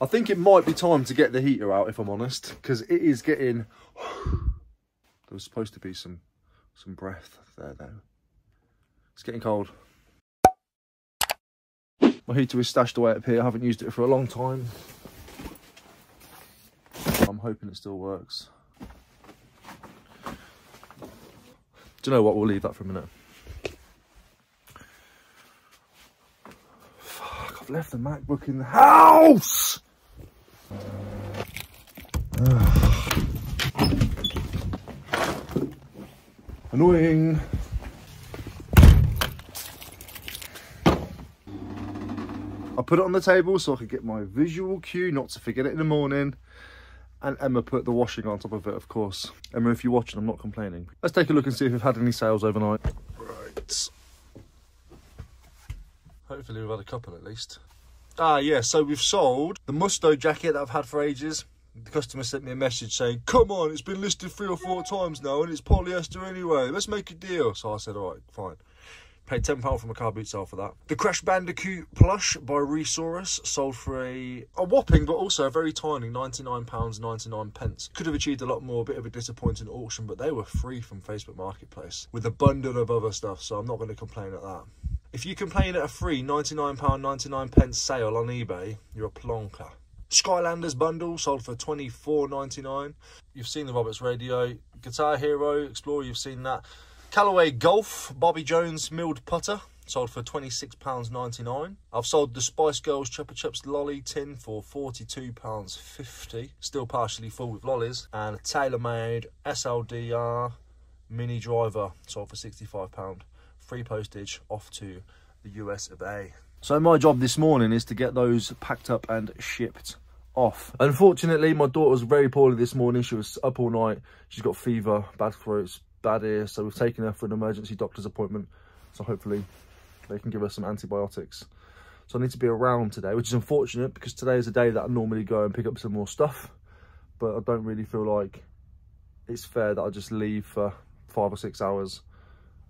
I think it might be time to get the heater out, if I'm honest, because it is getting... There was supposed to be some breath there, though. It's getting cold. My heater is stashed away up here. I haven't used it for a long time. I'm hoping it still works. Do you know what? We'll leave that for a minute. Fuck, I've left the MacBook in the house! Annoying. I put it on the table so I could get my visual cue not to forget it in the morning. And Emma put the washing on top of it, of course. Emma, if you're watching, I'm not complaining. Let's take a look and see if we've had any sales overnight. Right. Hopefully we've had a couple at least. Ah, yeah, so we've sold the Musto jacket that I've had for ages. The customer sent me a message saying, come on, it's been listed 3 or 4 times now and it's polyester anyway. Let's make a deal. So I said, all right, fine. Paid £10 for my car boot sale for that. The Crash Bandicoot plush by Resaurus sold for a whopping, but also a very tiny £99.99. Could have achieved a lot more, a bit of a disappointing auction, but they were free from Facebook Marketplace with a bundle of other stuff, so I'm not going to complain at that. If you complain at a free £99.99 sale on eBay, you're a plonker. Skylanders bundle sold for $24.99. You've seen the Roberts Radio. Guitar Hero Explorer, you've seen that. Callaway Golf Bobby Jones milled putter sold for £26.99. I've sold the Spice Girls Chupa Chups lolly tin for £42.50. Still partially full with lollies. And a TaylorMade SLDR mini driver sold for £65. Free postage off to the US of A. So my job this morning is to get those packed up and shipped off. Unfortunately, my daughter was very poorly this morning. She was up all night. She's got fever, bad throats, bad ear, so we've taken her for an emergency doctor's appointment. So hopefully they can give her some antibiotics. So I need to be around today, which is unfortunate because today is a day that I normally go and pick up some more stuff. But I don't really feel like it's fair that I just leave for 5 or 6 hours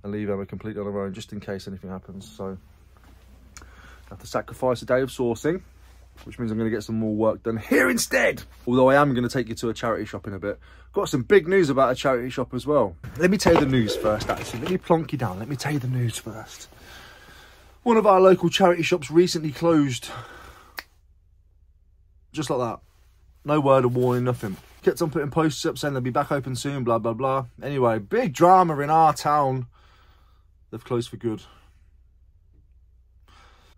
and leave Emma completely on her own just in case anything happens. So I have to sacrifice a day of sourcing, which means I'm going to get some more work done here instead. Although I am going to take you to a charity shop in a bit. Got some big news about a charity shop as well. Let me tell you the news first, actually. Let me plonk you down. Let me tell you the news first. One of our local charity shops recently closed. Just like that. No word of warning, nothing. Kept on putting posters up saying they'll be back open soon, blah, blah, blah. Anyway, big drama in our town. They've closed for good.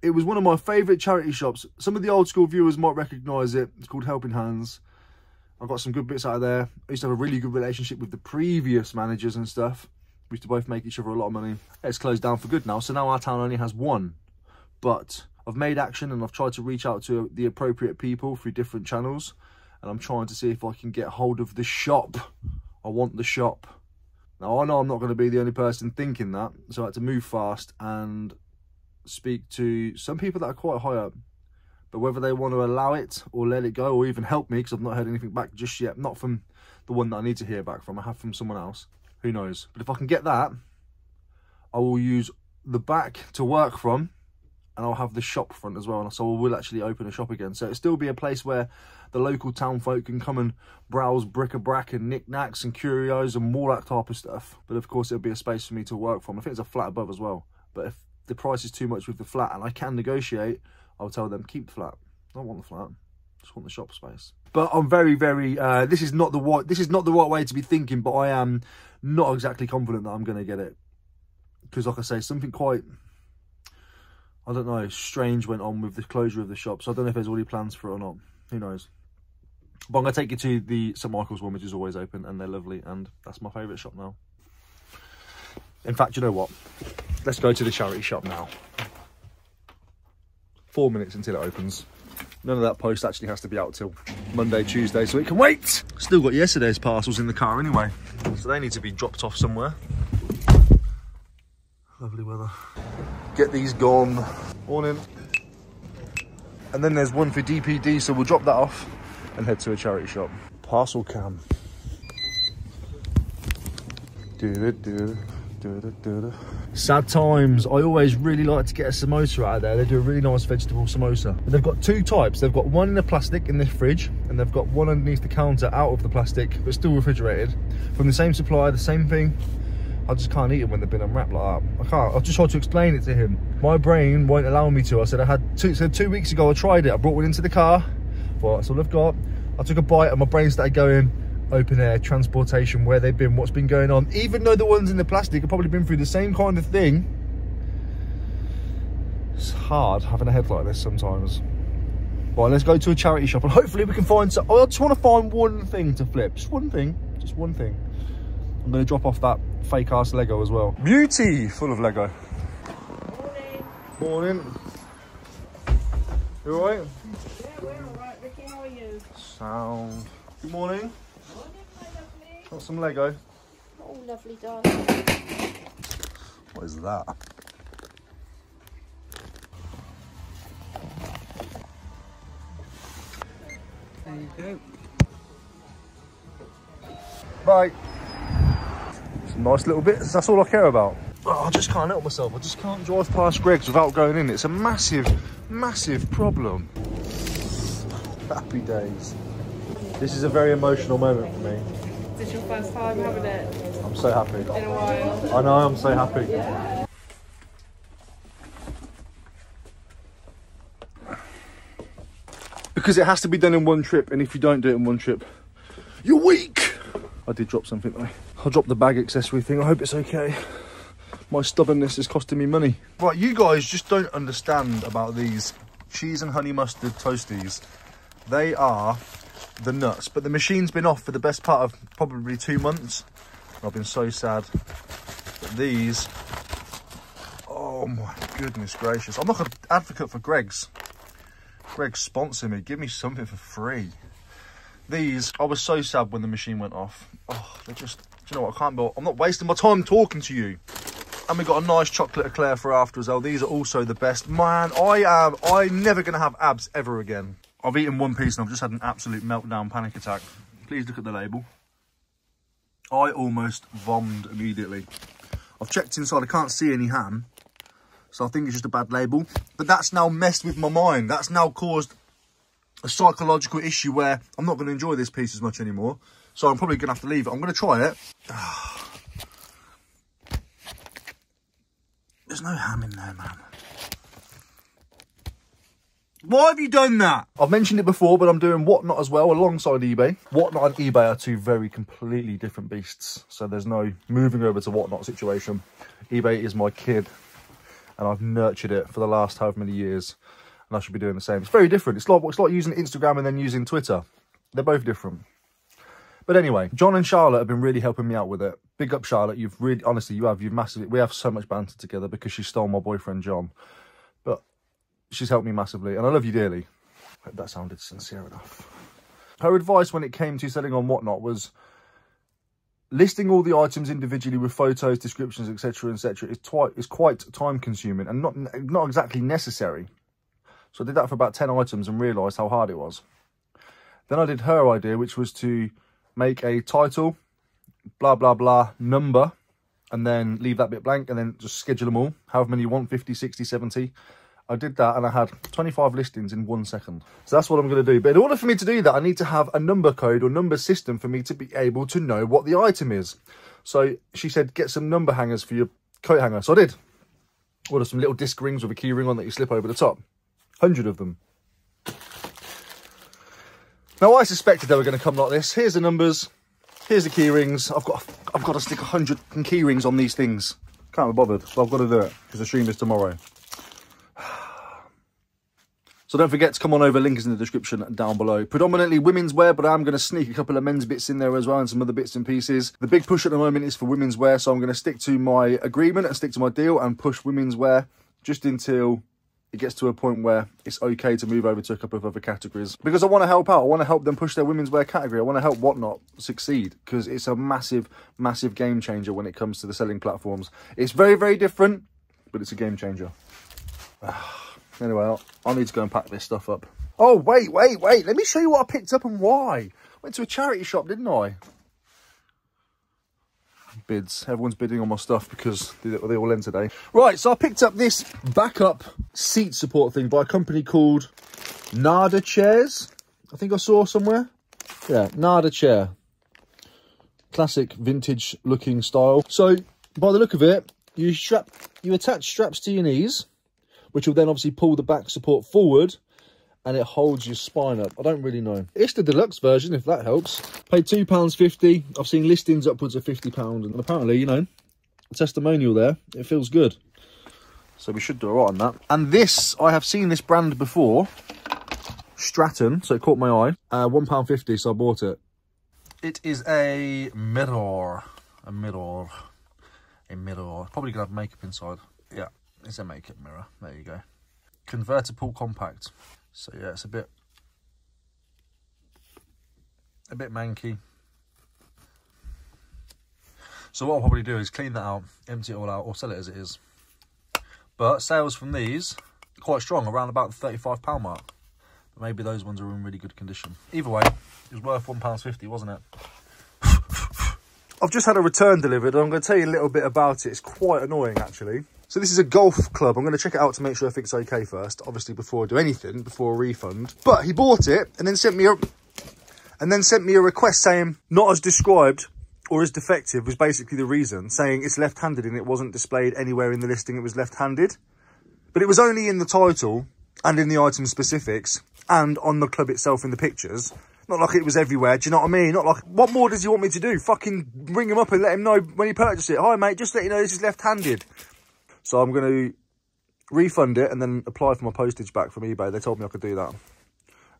It was one of my favourite charity shops. Some of the old school viewers might recognise it. It's called Helping Hands. I got some good bits out of there. I used to have a really good relationship with the previous managers and stuff. We used to both make each other a lot of money. It's closed down for good now, so now our town only has one. But I've made action and I've tried to reach out to the appropriate people through different channels. And I'm trying to see if I can get hold of the shop. I want the shop. Now, I know I'm not going to be the only person thinking that. So I had to move fast and speak to some people that are quite high up. But whether they want to allow it or let it go or even help me, because I've not heard anything back just yet. Not from the one that I need to hear back from. I have from someone else. Who knows? But if I can get that, I will use the back to work from. And I'll have the shop front as well. So we'll actually open a shop again. So it'll still be a place where the local town folk can come and browse bric-a-brac and knickknacks and curios and all that type of stuff. But of course, it'll be a space for me to work from. I think there's a flat above as well. But if the price is too much with the flat and I can negotiate, I'll tell them keep the flat. I don't want the flat. I just want the shop space. But I'm very, very. This is not the right way to be thinking. But I am not exactly confident that I'm going to get it because, like I say, something quite, I don't know, strange went on with the closure of the shop. So I don't know if there's already plans for it or not. Who knows? But I'm going to take you to the St Michael's one, which is always open, and they're lovely, and that's my favourite shop now. In fact, you know what? Let's go to the charity shop now. 4 minutes until it opens. None of that post actually has to be out till Monday, Tuesday, so it can wait. Still got yesterday's parcels in the car anyway, so they need to be dropped off somewhere. Lovely weather. Get these gone. Morning. And then there's one for DPD, so we'll drop that off and head to a charity shop. Parcel cam. Sad times. I always really like to get a samosa out of there. They do a really nice vegetable samosa. But they've got two types. They've got one in the plastic in this fridge, and they've got one underneath the counter out of the plastic, but still refrigerated. From the same supplier, the same thing. I just can't eat them when they've been unwrapped like that. I can't. I just tried to explain it to him. My brain won't allow me to. I said I had two. So 2 weeks ago I tried it. I brought one into the car. Well, that's all I've got. I took a bite and my brain started going, open air, transportation, where they've been, what's been going on. Even though the ones in the plastic have probably been through the same kind of thing. It's hard having a head like this sometimes. Right, let's go to a charity shop and hopefully we can find some. I just want to find one thing to flip. Just one thing. Just one thing. I'm going to drop off that fake ass Lego as well. Beauty, full of Lego. Morning. Morning. You alright? Yeah, we're alright, Ricky. How are you? Sound. Good morning. Morning, my lovely. Got some Lego. Oh, lovely, darling. What is that? There you go. Bye. Some nice little bits. That's all I care about. Oh, I just can't help myself. I just can't drive past Greg's without going in. It's a massive, massive problem. Happy days. This is a very emotional moment for me. Is this your first time having it? I'm so happy. In a while. I know, I'm so happy. Yeah. Because it has to be done in one trip, and if you don't do it in one trip, you're weak. I did drop something though. I'll drop the bag accessory thing. I hope it's okay. My stubbornness is costing me money. Right, you guys just don't understand about these cheese and honey mustard toasties. They are the nuts, but the machine's been off for the best part of probably 2 months. I've been so sad. But these, oh my goodness gracious. I'm not an advocate for Greg's. Greg's sponsor me, give me something for free. These, I was so sad when the machine went off. Oh, they're just, do you know what, I can't be, I'm not wasting my time talking to you. And we got a nice chocolate eclair for after as well. These are also the best. Man, I'm never going to have abs ever again. I've eaten one piece and I've just had an absolute meltdown panic attack. Please look at the label. I almost vomited immediately. I've checked inside, I can't see any ham. So I think it's just a bad label. But that's now messed with my mind. That's now caused a psychological issue where I'm not going to enjoy this piece as much anymore. So I'm probably going to have to leave it. I'm going to try it. There's no ham in there, man. Why have you done that? I've mentioned it before, but I'm doing Whatnot as well alongside eBay. Whatnot and eBay are two very completely different beasts. So there's no moving over to Whatnot situation. eBay is my kid. And I've nurtured it for the last however many years. And I should be doing the same. It's very different. It's like using Instagram and then using Twitter. They're both different. But anyway, John and Charlotte have been really helping me out with it. Big up, Charlotte. You've really, honestly, you've massively, we have so much banter together because she stole my boyfriend, John. But she's helped me massively and I love you dearly. I hope that sounded sincere enough. Her advice when it came to selling on Whatnot was listing all the items individually with photos, descriptions, etc., is quite time consuming and not exactly necessary. So I did that for about 10 items and realised how hard it was. Then I did her idea, which was to make a title, blah, blah, blah, number, and then leave that bit blank and then just schedule them all, however many you want, 50, 60, 70. I did that and I had 25 listings in 1 second. So that's what I'm going to do. But in order for me to do that, I need to have a number code or number system for me to be able to know what the item is. So she said, get some number hangers for your coat hanger. So I did. Ordered some little disc rings with a key ring on that you slip over the top. 100 of them. Now I suspected they were going to come like this. Here's the numbers. Here's the key rings. I've got to stick 100 key rings on these things. Can't be bothered. So I've got to do it because the stream is tomorrow. So don't forget to come on over, link is in the description down below. Predominantly women's wear, but I'm going to sneak a couple of men's bits in there as well and some other bits and pieces. The big push at the moment is for women's wear, so I'm going to stick to my agreement and stick to my deal and push women's wear just until it gets to a point where it's okay to move over to a couple of other categories. Because I want to help out. I want to help them push their women's wear category. I want to help Whatnot succeed because it's a massive, massive game changer when it comes to the selling platforms. It's very, very different, but it's a game changer. Anyway, I need to go and pack this stuff up. Oh, wait. Let me show you what I picked up and why. Went to a charity shop, didn't I? bids. Everyone's bidding on my stuff because they all end today. Right, so I picked up this backup seat support thing by a company called Nard chairs. I think I saw somewhere. Yeah, Nard chair. Classic vintage looking style. So by the look of it, you attach straps to your knees, which will then obviously pull the back support forward, and it holds your spine up. I don't really know. It's the deluxe version, if that helps. Paid £2.50. I've seen listings upwards of £50, and apparently, you know, a testimonial there. It feels good. So we should do all right on that. And this, I have seen this brand before. Stratton, so it caught my eye. £1.50, so I bought it. It is a mirror. A mirror. Probably gonna have makeup inside. Yeah, it's a makeup mirror. There you go. Convertible compact. So yeah, it's a bit manky. So what I'll probably do is clean that out, empty it all out, or sell it as it is. But sales from these quite strong, around about the £35 mark. But maybe those ones are in really good condition. Either way, it was worth £1.50, wasn't it? I've just had a return delivered, and I'm going to tell you a little bit about it. It's quite annoying, actually. So this is a golf club. I'm going to check it out to make sure everything's okay first, obviously before I do anything, before a refund. But he bought it and then sent me a request saying not as described or as defective was basically the reason, saying it's left-handed and it wasn't displayed anywhere in the listing it was left-handed. But it was only in the title and in the item specifics and on the club itself in the pictures. Not like it was everywhere, do you know what I mean? Not like, what more does he want me to do? Fucking ring him up and let him know when he purchased it. Hi, mate, just let you know this is left-handed. So I'm going to refund it and then apply for my postage back from eBay. They told me I could do that.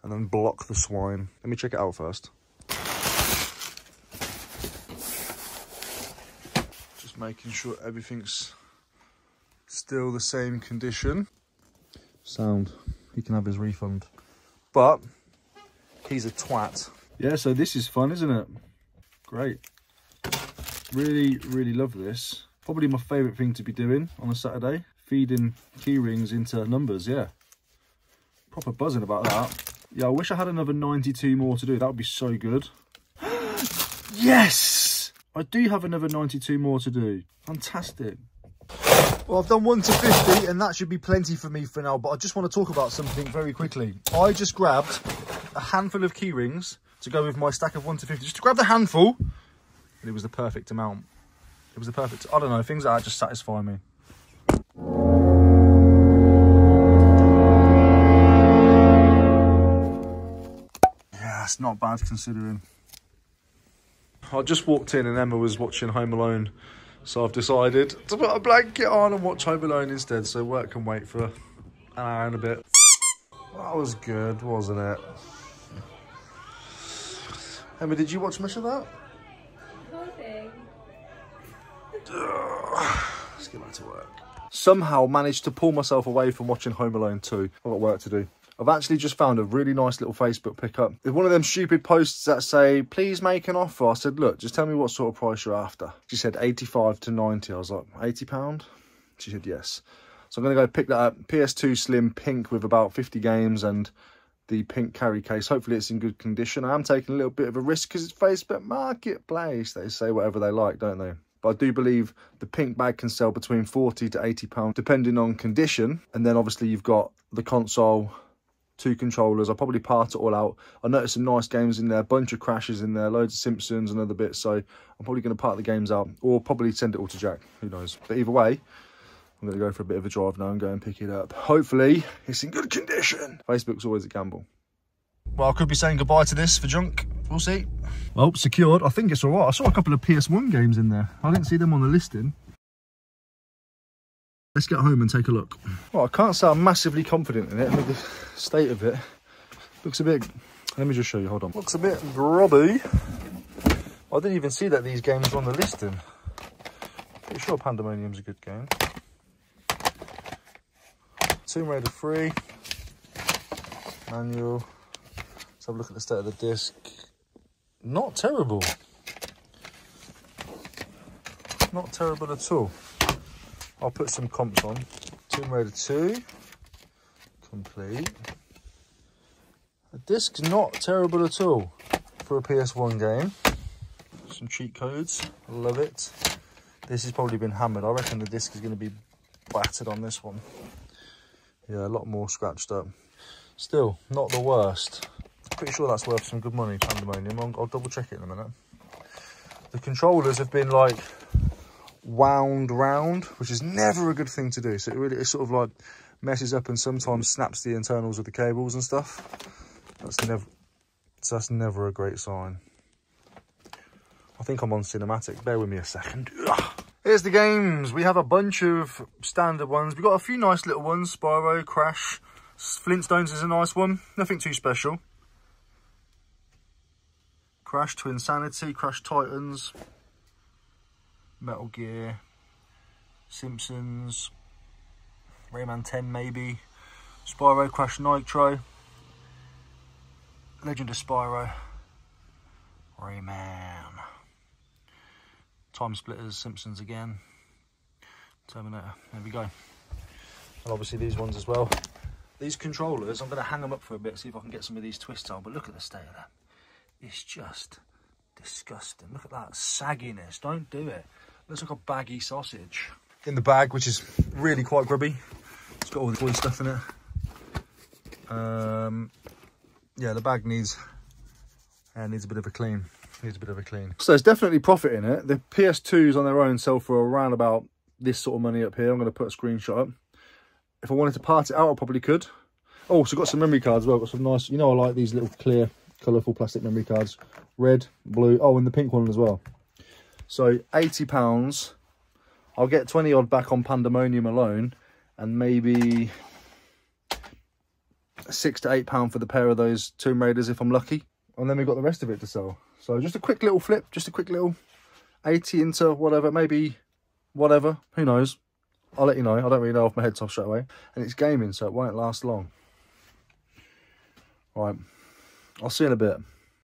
And then block the swine. Let me check it out first. Just making sure everything's still the same condition. Sound. He can have his refund. But he's a twat. Yeah, so this is fun, isn't it? Great. Really, really love this. Probably my favourite thing to be doing on a Saturday. Feeding key rings into numbers, yeah. Proper buzzing about that. Yeah, I wish I had another 92 more to do. That would be so good. Yes! I do have another 92 more to do. Fantastic. Well, I've done 1 to 50, and that should be plenty for me for now. But I just want to talk about something very quickly. I just grabbed a handful of key rings to go with my stack of 1 to 50. Just to grab the handful, and it was the perfect amount. It was the perfect, I don't know, things like that just satisfy me. Yeah, it's not bad considering. I just walked in and Emma was watching Home Alone, so I've decided to put a blanket on and watch Home Alone instead, so work can wait for an hour and a bit. That was good, wasn't it? Emma, did you watch much of that? Nothing. Let's get back to work. Somehow managed to pull myself away from watching Home Alone 2. I've got work to do. I've actually just found a really nice little Facebook pickup. It's one of them stupid posts that say, please make an offer. I said, look, just tell me what sort of price you're after. She said 85 to 90. I was like, £80? She said, yes. So I'm going to go pick that up. PS2 Slim pink with about 50 games and the pink carry case. Hopefully it's in good condition. I am taking a little bit of a risk because it's Facebook Marketplace. They say whatever they like, don't they? But I do believe the pink bag can sell between £40 to £80, depending on condition. And then obviously you've got the console, 2 controllers. I'll probably part it all out. I noticed some nice games in there, a bunch of crashes in there, loads of Simpsons and other bits. So I'm probably going to part the games out or probably send it all to Jack. Who knows? But either way, I'm going to go for a bit of a drive now and go and pick it up. Hopefully it's in good condition. Facebook's always a gamble. Well, I could be saying goodbye to this for junk. We'll see. Well, secured. I think it's all right. I saw a couple of PS1 games in there. I didn't see them on the listing. Let's get home and take a look. Well, I can't say I'm massively confident in it. Look at the state of it. Looks a bit... Let me just show you. Hold on. Looks a bit grubby. I didn't even see that these games were on the listing. Pretty sure Pandemonium's a good game. Tomb Raider 3. Manual. Let's have a look at the state of the disc. Not terrible. Not terrible at all. I'll put some comps on. Tomb Raider 2. Complete. The disc's not terrible at all for a PS1 game. Some cheat codes. Love it. This has probably been hammered. I reckon the disc is going to be battered on this one. Yeah, a lot more scratched up. Still, not the worst. Pretty sure that's worth some good money, Pandemonium. I'll double check it in a minute. The controllers have been like wound round, which is never a good thing to do. So it sort of like messes up and sometimes snaps the internals of the cables and stuff. That's never a great sign. I think I'm on cinematic. Bear with me a second. Ugh. Here's the games. We have a bunch of standard ones. We've got a few nice little ones. Spyro, Crash, Flintstones is a nice one. Nothing too special. Crash to Insanity, Crash Titans, Metal Gear, Simpsons, Rayman 10 maybe, Spyro, Crash Nitro, Legend of Spyro, Rayman, Time Splitters, Simpsons again, Terminator, there we go. And obviously these ones as well. These controllers, I'm going to hang them up for a bit, see if I can get some of these twists on, but look at the state of them. It's just disgusting. Look at that sagginess. Don't do it. Looks like a baggy sausage. In the bag, which is really quite grubby. It's got all the toy stuff in it. Yeah, the bag needs a bit of a clean. So there's definitely profit in it. The PS2s on their own sell for around about this sort of money up here. I'm going to put a screenshot up. If I wanted to part it out, I probably could. Oh, so got some memory cards as well. Got some nice, you know, I like these little clear, colourful plastic memory cards. Red, blue, oh, and the pink one as well. So £80. I'll get 20 odd back on Pandemonium alone, and maybe £6 to £8 for the pair of those Tomb Raiders if I'm lucky. And then we've got the rest of it to sell. So just a quick little flip, just a quick little 80 into whatever, maybe whatever, who knows. I'll let you know. I don't really know off my head top straight away. And it's gaming, so it won't last long. Right, I'll see you in a bit.